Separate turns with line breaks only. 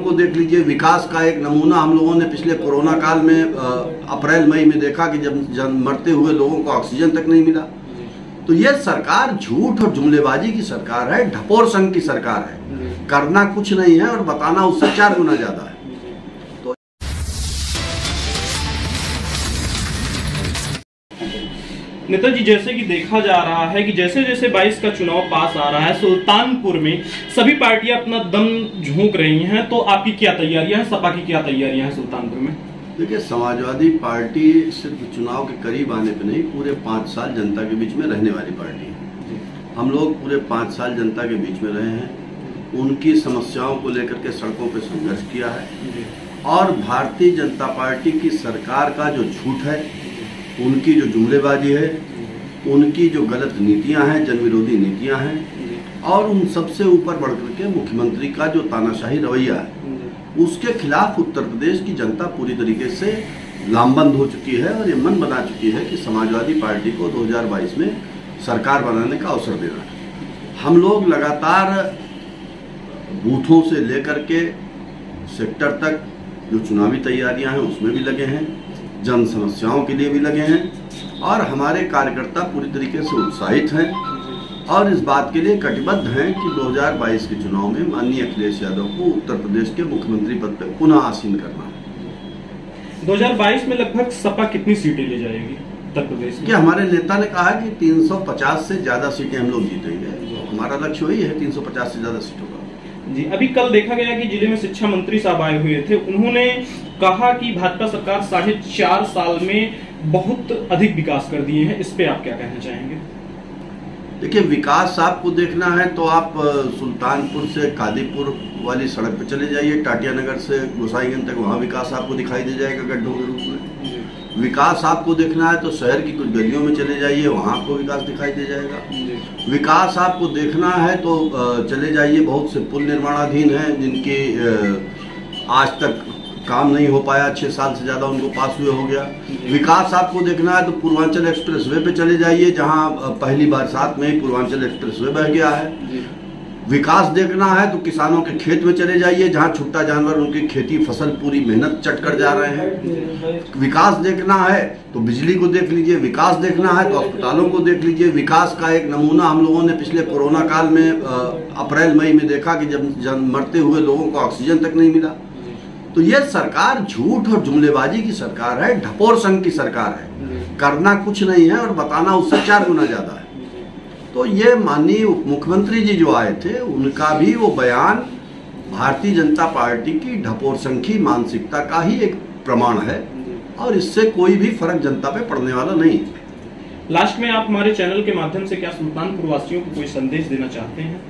को देख लीजिए, विकास का एक नमूना हम लोगों ने पिछले कोरोना काल में अप्रैल मई में देखा कि जब मरते हुए लोगों को ऑक्सीजन तक नहीं मिला। तो ये सरकार झूठ और जुमलेबाजी की सरकार है, ढपोर संघ की सरकार है। करना कुछ नहीं है और बताना उससे 4 गुना ज्यादा है।
नेताजी, जैसे कि देखा जा रहा है कि जैसे जैसे 22 का चुनाव पास आ रहा है, सुल्तानपुर में सभी पार्टियां अपना दम झोंक रही हैं, तो आपकी क्या तैयारियां हैं, सपा की क्या तैयारियां हैं सुल्तानपुर में?
देखिए, समाजवादी पार्टी सिर्फ चुनाव के करीब आने पे नहीं, पूरे 5 साल जनता के बीच में रहने वाली पार्टी है। हम लोग पूरे 5 साल जनता के बीच में रहे हैं, उनकी समस्याओं को लेकर के सड़कों पर संघर्ष किया है। और भारतीय जनता पार्टी की सरकार का जो झूठ है, उनकी जो जुमलेबाजी है, उनकी जो गलत नीतियां हैं, जन विरोधी नीतियां हैं, और उन सबसे ऊपर बढ़कर के मुख्यमंत्री का जो तानाशाही रवैया है, उसके खिलाफ उत्तर प्रदेश की जनता पूरी तरीके से लामबंद हो चुकी है और ये मन बना चुकी है कि समाजवादी पार्टी को 2022 में सरकार बनाने का अवसर देना है। हम लोग लगातार बूथों से लेकर के सेक्टर तक जो चुनावी तैयारियां हैं उसमें भी लगे हैं, जन समस्याओं के लिए भी लगे हैं, और हमारे कार्यकर्ता पूरी तरीके से उत्साहित हैं और इस बात के लिए कटिबद्ध हैं कि 2022 के चुनाव में माननीय अखिलेश यादव को उत्तर प्रदेश के मुख्यमंत्री पद पर पुनः आसीन करना है।
2022 में लगभग सपा कितनी सीटें ले जाएगी उत्तर प्रदेश में?
हमारे नेता ने कहा कि 350 से ज्यादा सीटें हम लोग जीतेंगे। हमारा लक्ष्य वही है, 350 से ज्यादा सीटों का।
जी, अभी कल देखा गया कि जिले में शिक्षा मंत्री साहब आए हुए थे, उन्होंने कहा कि भाजपा सरकार 4.5 साल में बहुत अधिक विकास कर दिए हैं। इस पे आप क्या कहना चाहेंगे?
देखिए, विकास आपको देखना है तो आप सुल्तानपुर से कादीपुर वाली सड़क पे चले जाइए, टाटिया नगर से गोसाईगंज तक, वहाँ विकास आपको दिखाई दे जाएगा गड्ढों के रूप में। विकास आपको देखना है तो शहर की कुछ गलियों में चले जाइए, वहाँ आपको विकास दिखाई दे जाएगा। विकास आपको देखना है तो चले जाइए, बहुत से पुल निर्माणाधीन हैं जिनके आज तक काम नहीं हो पाया, 6 साल से ज्यादा उनको पास हुए हो गया। विकास आपको देखना है तो पूर्वांचल एक्सप्रेसवे पे चले जाइए, जहां पहली बरसात में ही पूर्वांचल एक्सप्रेसवे बह गया है। विकास देखना है तो किसानों के खेत में चले जाइए, जहां छुट्टा जानवर उनकी खेती फसल पूरी मेहनत चट कर जा रहे हैं। विकास देखना है तो बिजली को देख लीजिए, विकास देखना है तो अस्पतालों को देख लीजिए। विकास का एक नमूना हम लोगों ने पिछले कोरोना काल में अप्रैल मई में देखा कि जब मरते हुए लोगों को ऑक्सीजन तक नहीं मिला। तो ये सरकार झूठ और जुमलेबाजी की सरकार है, ढपोर संघ की सरकार है। करना कुछ नहीं है और बताना उससे 4 गुना ज्यादा है। तो ये माननीय उप मुख्यमंत्री जी जो आए थे, उनका भी वो बयान भारतीय जनता पार्टी की ढपोर संघ की मानसिकता का ही एक प्रमाण है और इससे कोई भी फर्क जनता पे पड़ने वाला नहीं है।
लास्ट में आप हमारे चैनल के माध्यम से क्या सुल्तानपुर वासियों को कोई संदेश देना चाहते हैं?